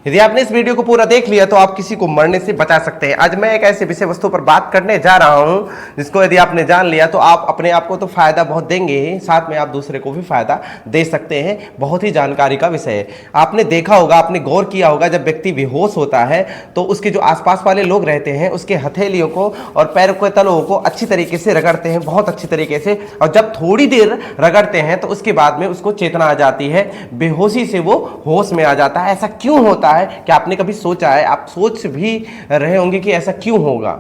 यदि आपने इस वीडियो को पूरा देख लिया तो आप किसी को मरने से बचा सकते हैं। आज मैं एक ऐसे विषय वस्तु पर बात करने जा रहा हूं जिसको यदि आपने जान लिया तो आप अपने आप को तो फायदा बहुत देंगे ही, साथ में आप दूसरे को भी फायदा दे सकते हैं। बहुत ही जानकारी का विषय है। आपने देखा होगा, आपने गौर किया होगा, जब व्यक्ति बेहोश होता है तो उसके जो आसपास वाले लोग रहते हैं उसके हथेलियों को और पैरों के तलों को अच्छी तरीके से रगड़ते हैं, बहुत अच्छी तरीके से। और जब थोड़ी देर रगड़ते हैं तो उसके बाद में उसको चेतना आ जाती है, बेहोशी से वो होश में आ जाता है। ऐसा क्यों होता है? क्या आपने कभी सोचा है? आप सोच भी रहे होंगे कि ऐसा क्यों होगा।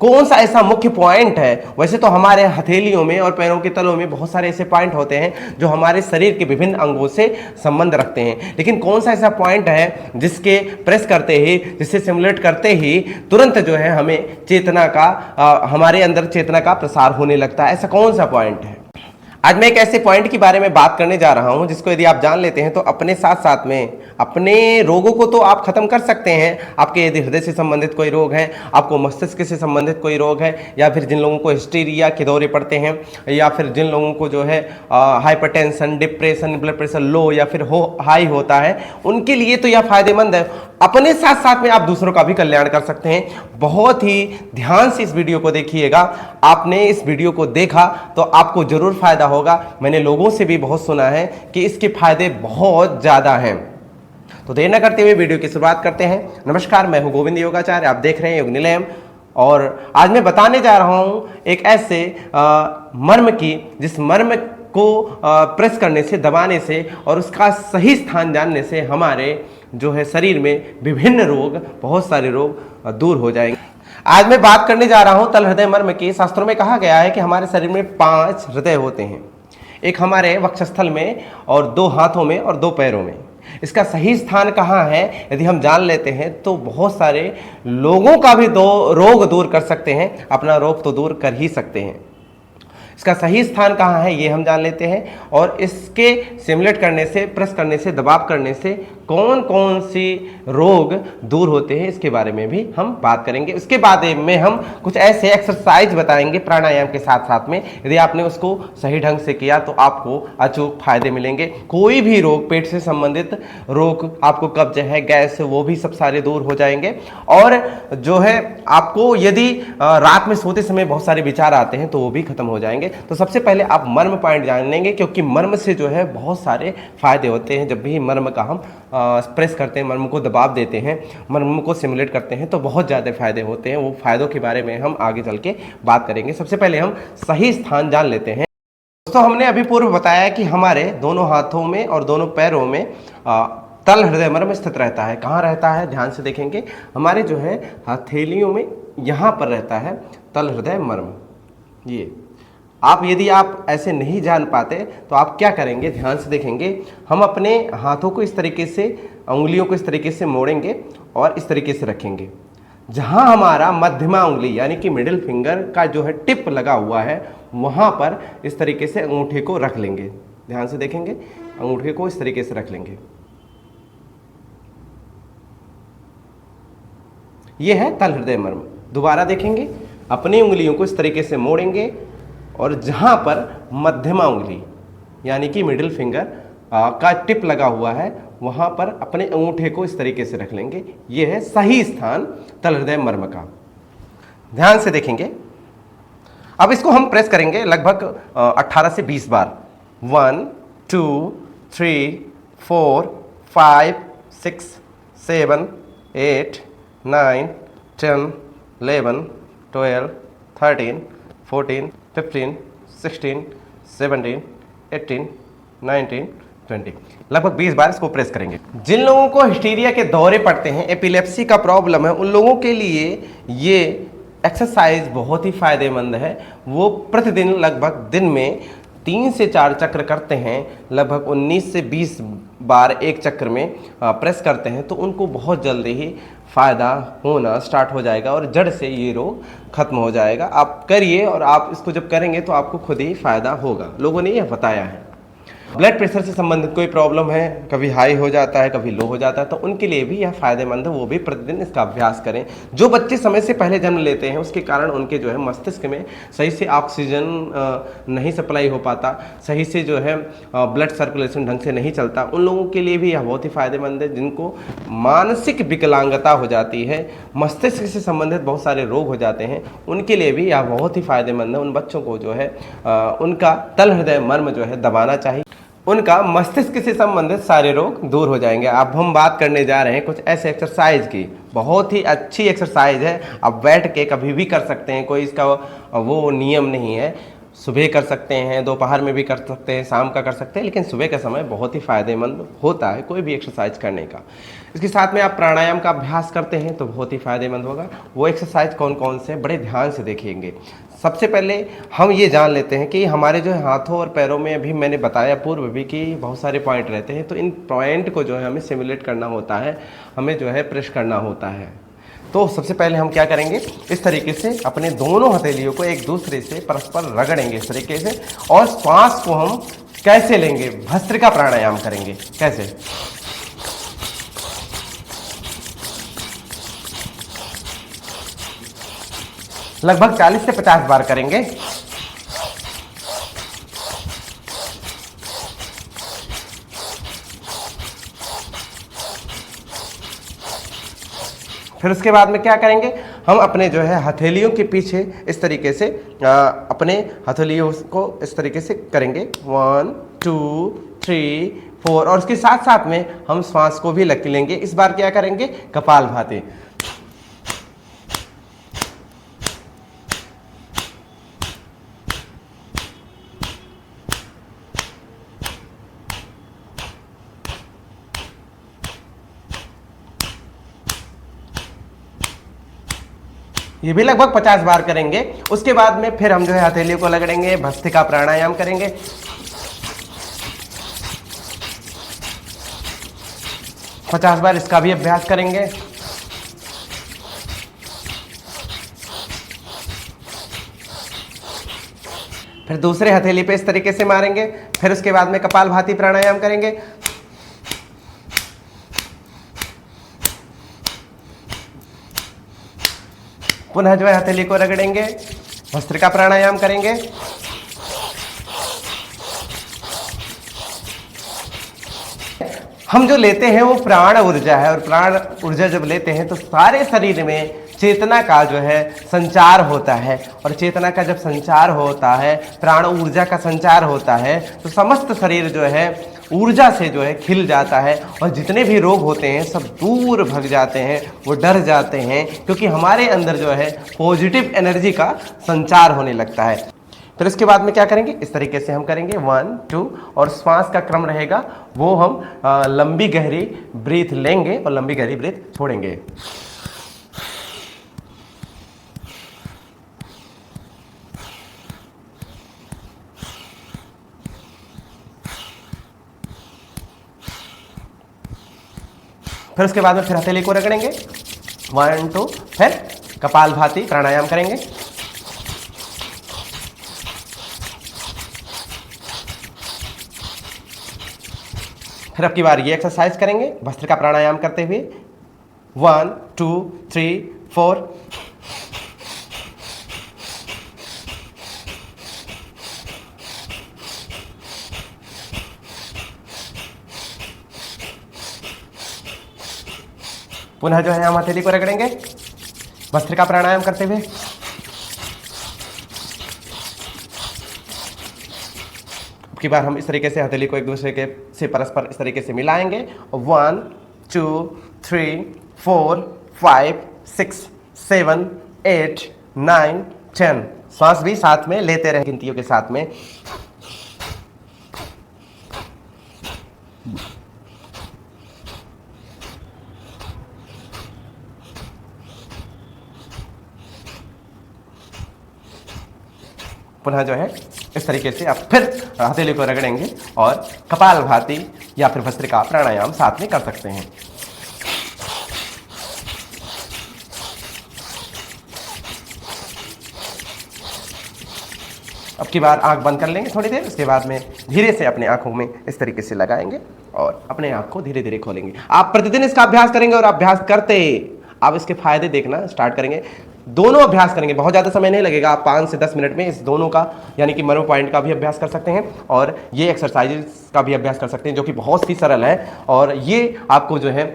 कौन सा ऐसा मुख्य पॉइंट है? वैसे तो हमारे हथेलियों में और पैरों के तलों में बहुत सारे ऐसे पॉइंट होते हैं जो हमारे शरीर के विभिन्न अंगों से संबंध रखते हैं, लेकिन कौन सा ऐसा पॉइंट है जिसके प्रेस करते ही, जिससे सिमुलेट करते ही तुरंत जो है हमें चेतना का हमारे अंदर चेतना का प्रसार होने लगता है? ऐसा कौन सा पॉइंट है? आज मैं एक ऐसे पॉइंट के बारे में बात करने जा रहा हूं जिसको यदि आप जान लेते हैं तो अपने साथ साथ में अपने रोगों को तो आप खत्म कर सकते हैं। आपके यदि हृदय से संबंधित कोई रोग है, आपको मस्तिष्क से संबंधित कोई रोग है, या फिर जिन लोगों को हिस्टीरिया के दौरे पड़ते हैं, या फिर जिन लोगों को जो है hypertension, depression, blood pressure low या फिर हाई होता है, उनके लिए तो यह फायदेमंद है। अपने साथ साथ में आप दूसरों का भी कल्याण कर सकते हैं। बहुत ही ध्यान से इस वीडियो को देखिएगा। आपने इस वीडियो को देखा तो आपको जरूर फायदा होगा। मैंने लोगों से भी बहुत सुना है कि इसके फायदे बहुत ज्यादा हैं। तो देर न करते हुए वीडियो की शुरुआत करते हैं। नमस्कार, मैं हूं गोविंद योगाचार्य, आप देख रहे हैं योग निलयम। और आज मैं बताने जा रहा हूं एक ऐसे मर्म की, जिस मर्म को प्रेस करने से, दबाने से और उसका सही स्थान जानने से हमारे जो है शरीर में विभिन्न रोग, बहुत सारे रोग दूर हो जाएंगे। आज मैं बात करने जा रहा हूं तल हृदय मर्म की। शास्त्रों में कहा गया है कि हमारे शरीर में 5 हृदय होते हैं, एक हमारे वक्षस्थल में और 2 हाथों में और 2 पैरों में। इसका सही स्थान कहाँ है यदि हम जान लेते हैं तो बहुत सारे लोगों का भी रोग दूर कर सकते हैं, अपना रोग तो दूर कर ही सकते हैं। इसका सही स्थान कहाँ है ये हम जान लेते हैं, और इसके सिमुलेट करने से, प्रेस करने से, दबाव करने से कौन कौन सी रोग दूर होते हैं इसके बारे में भी हम बात करेंगे। उसके बाद में हम कुछ ऐसे एक्सरसाइज बताएंगे प्राणायाम के साथ साथ में। यदि आपने उसको सही ढंग से किया तो आपको अचूक फायदे मिलेंगे। कोई भी रोग, पेट से संबंधित रोग, आपको कब्ज है, गैस है, वो भी सब सारे दूर हो जाएंगे। और जो है आपको यदि रात में सोते समय बहुत सारे विचार आते हैं तो वो भी खत्म हो जाएंगे। तो सबसे पहले आप मर्म पॉइंट जान लेंगे, क्योंकि मर्म से जो है बहुत सारे फायदे होते हैं। जब भी मर्म का हम प्रेस करते हैं, मर्म को दबाव देते हैं, मर्म को सिमुलेट करते हैं तो बहुत ज़्यादा फायदे होते हैं। वो फायदों के बारे में हम आगे चल के बात करेंगे। सबसे पहले हम सही स्थान जान लेते हैं। दोस्तों, हमने अभी पूर्व बताया कि हमारे दोनों हाथों में और दोनों पैरों में तल हृदय मर्म स्थित रहता है। कहाँ रहता है? ध्यान से देखेंगे, हमारे जो है हथेलियों में यहाँ पर रहता है तल हृदय मर्म। ये आप, यदि आप ऐसे नहीं जान पाते तो आप क्या करेंगे, ध्यान से देखेंगे। हम अपने हाथों को इस तरीके से, उंगलियों को इस तरीके से मोड़ेंगे और इस तरीके से रखेंगे। जहां हमारा मध्यमा उंगली यानी कि मिडिल फिंगर का जो है टिप लगा हुआ है, वहां पर इस तरीके से अंगूठे को रख लेंगे। ध्यान से देखेंगे, अंगूठे को इस तरीके से रख लेंगे। यह है तल हृदय मर्म। दोबारा देखेंगे, अपनी उंगलियों को इस तरीके से मोड़ेंगे और जहां पर मध्यमा उंगली यानी कि मिडिल फिंगर का टिप लगा हुआ है, वहां पर अपने अंगूठे को इस तरीके से रख लेंगे। यह है सही स्थान तल हृदय मर्म का। ध्यान से देखेंगे। अब इसको हम प्रेस करेंगे लगभग 18 से 20 बार। 1 2 3 4 5 6 7 8 9 10 11 12 13 14 15 16 17 18 19 20, लगभग 20 बार इसको प्रेस करेंगे। जिन लोगों को हिस्टीरिया के दौरे पड़ते हैं, एपिलेप्सी का प्रॉब्लम है, उन लोगों के लिए ये एक्सरसाइज बहुत ही फायदेमंद है। वो प्रतिदिन लगभग दिन में 3 से 4 चक्र करते हैं, लगभग 19 से 20 बार एक चक्र में प्रेस करते हैं, तो उनको बहुत जल्दी ही फ़ायदा होना स्टार्ट हो जाएगा और जड़ से ये रोग खत्म हो जाएगा। आप करिए और आप इसको जब करेंगे तो आपको खुद ही फ़ायदा होगा। लोगों ने यह बताया है। ब्लड प्रेशर से संबंधित कोई प्रॉब्लम है, कभी हाई हो जाता है कभी लो हो जाता है, तो उनके लिए भी यह फायदेमंद है, वो भी प्रतिदिन इसका अभ्यास करें। जो बच्चे समय से पहले जन्म लेते हैं उसके कारण उनके जो है मस्तिष्क में सही से ऑक्सीजन नहीं सप्लाई हो पाता, सही से जो है ब्लड सर्कुलेशन ढंग से नहीं चलता, उन लोगों के लिए भी यह बहुत ही फायदेमंद है। जिनको मानसिक विकलांगता हो जाती है, मस्तिष्क से संबंधित बहुत सारे रोग हो जाते हैं, उनके लिए भी यह बहुत ही फायदेमंद है। उन बच्चों को जो है उनका तल हृदय मर्म जो है दबाना चाहिए, उनका मस्तिष्क से संबंधित सारे रोग दूर हो जाएंगे। अब हम बात करने जा रहे हैं कुछ ऐसे एक्सरसाइज की, बहुत ही अच्छी एक्सरसाइज है, आप बैठ के कभी भी कर सकते हैं, कोई इसका वो नियम नहीं है। सुबह कर सकते हैं, दोपहर में भी कर सकते हैं, शाम का कर सकते हैं, लेकिन सुबह का समय बहुत ही फायदेमंद होता है कोई भी एक्सरसाइज करने का। इसके साथ में आप प्राणायाम का अभ्यास करते हैं तो बहुत ही फायदेमंद होगा। वो एक्सरसाइज कौन कौन से, बड़े ध्यान से देखेंगे। सबसे पहले हम ये जान लेते हैं कि हमारे जो है हाथों और पैरों में, अभी मैंने बताया पूर्व भी कि बहुत सारे पॉइंट रहते हैं, तो इन पॉइंट को जो है हमें सिमुलेट करना होता है, हमें जो है प्रेस करना होता है। तो सबसे पहले हम क्या करेंगे, इस तरीके से अपने दोनों हथेलियों को एक दूसरे से परस्पर रगड़ेंगे इस तरीके से, और श्वास को हम कैसे लेंगे, भस्त्रिका प्राणायाम करेंगे। कैसे, लगभग 40 से 50 बार करेंगे। फिर उसके बाद में क्या करेंगे, हम अपने जो है हथेलियों के पीछे इस तरीके से अपने हथेलियों को इस तरीके से करेंगे, 1 2 3 4, और उसके साथ साथ में हम श्वास को भी लेंगे। इस बार क्या करेंगे, कपालभाति। ये भी लगभग 50 बार करेंगे। उसके बाद में फिर हम जो है हथेलियों को रगड़ेंगे, भस्त्रिका प्राणायाम करेंगे। पचास बार इसका भी अभ्यास करेंगे। फिर दूसरे हथेली पे इस तरीके से मारेंगे। फिर उसके बाद में कपालभाति प्राणायाम करेंगे। पुनः जो है हथेली को रगड़ेंगे, भस्त्रिका प्राणायाम करेंगे। हम जो लेते हैं वो प्राण ऊर्जा है, और प्राण ऊर्जा जब लेते हैं तो सारे शरीर में चेतना का जो है संचार होता है, और चेतना का जब संचार होता है, प्राण ऊर्जा का संचार होता है, तो समस्त शरीर जो है ऊर्जा से जो है खिल जाता है, और जितने भी रोग होते हैं सब दूर भग जाते हैं, वो डर जाते हैं, क्योंकि हमारे अंदर जो है पॉजिटिव एनर्जी का संचार होने लगता है। फिर इसके बाद में क्या करेंगे, इस तरीके से हम करेंगे 1 2, और श्वास का क्रम रहेगा वो हम लंबी गहरी ब्रीथ लेंगे और लंबी गहरी ब्रीथ छोड़ेंगे। फिर उसके बाद में फिर हथेली को रगड़ेंगे 1 2, फिर कपालभाति प्राणायाम करेंगे। फिर अब की बार ये एक्सरसाइज करेंगे भस्त्रिका प्राणायाम करते हुए 1 2 3 4। पुनः जो है हम हथेली को रगड़ेंगे भस्त्रिका प्राणायाम करते हुए। अब की बार हम इस तरीके से हथेली को एक दूसरे के से परस्पर इस तरीके से मिलाएंगे, 1 2 3 4 5 6 7 8 9 10। श्वास भी साथ में लेते रहे गिनतियों के साथ में। पुनः जो है इस तरीके से आप फिर हथेली को रगड़ेंगे और कपालभाति या फिर भस्त्रिका प्राणायाम साथ में कर सकते हैं। अब की बार आंख बंद कर लेंगे थोड़ी देर, उसके बाद में धीरे से अपने आंखों में इस तरीके से लगाएंगे और अपने आंख को धीरे धीरे खोलेंगे। आप प्रतिदिन इसका अभ्यास करेंगे और अभ्यास करते आप इसके फायदे देखना स्टार्ट करेंगे। दोनों अभ्यास करेंगे, बहुत ज़्यादा समय नहीं लगेगा, आप 5 से 10 मिनट में इस दोनों का यानी कि मनो पॉइंट का भी अभ्यास कर सकते हैं और ये एक्सरसाइजेस का भी अभ्यास कर सकते हैं, जो कि बहुत ही सरल है। और ये आपको जो है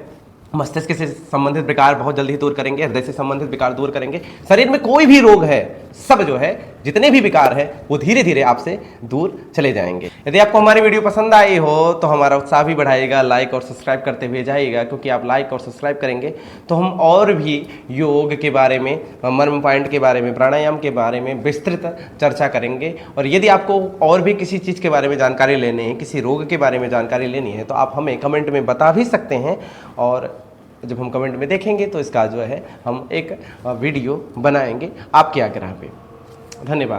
मस्तिष्क से संबंधित विकार बहुत जल्दी दूर करेंगे, हृदय से संबंधित विकार दूर करेंगे। शरीर में कोई भी रोग है, सब जो है जितने भी विकार है वो धीरे धीरे आपसे दूर चले जाएंगे। यदि आपको हमारी वीडियो पसंद आई हो तो हमारा उत्साह भी बढ़ाएगा, लाइक और सब्सक्राइब करते हुए जाइएगा, क्योंकि आप लाइक और सब्सक्राइब करेंगे तो हम और भी योग के बारे में, मर्म पॉइंट के बारे में, प्राणायाम के बारे में विस्तृत चर्चा करेंगे। और यदि आपको और भी किसी चीज़ के बारे में जानकारी लेनी है, किसी रोग के बारे में जानकारी लेनी है, तो आप हमें कमेंट में बता भी सकते हैं और जब हम कमेंट में देखेंगे तो इसका जो है हम एक वीडियो बनाएंगे आपके आग्रह पे। धन्यवाद।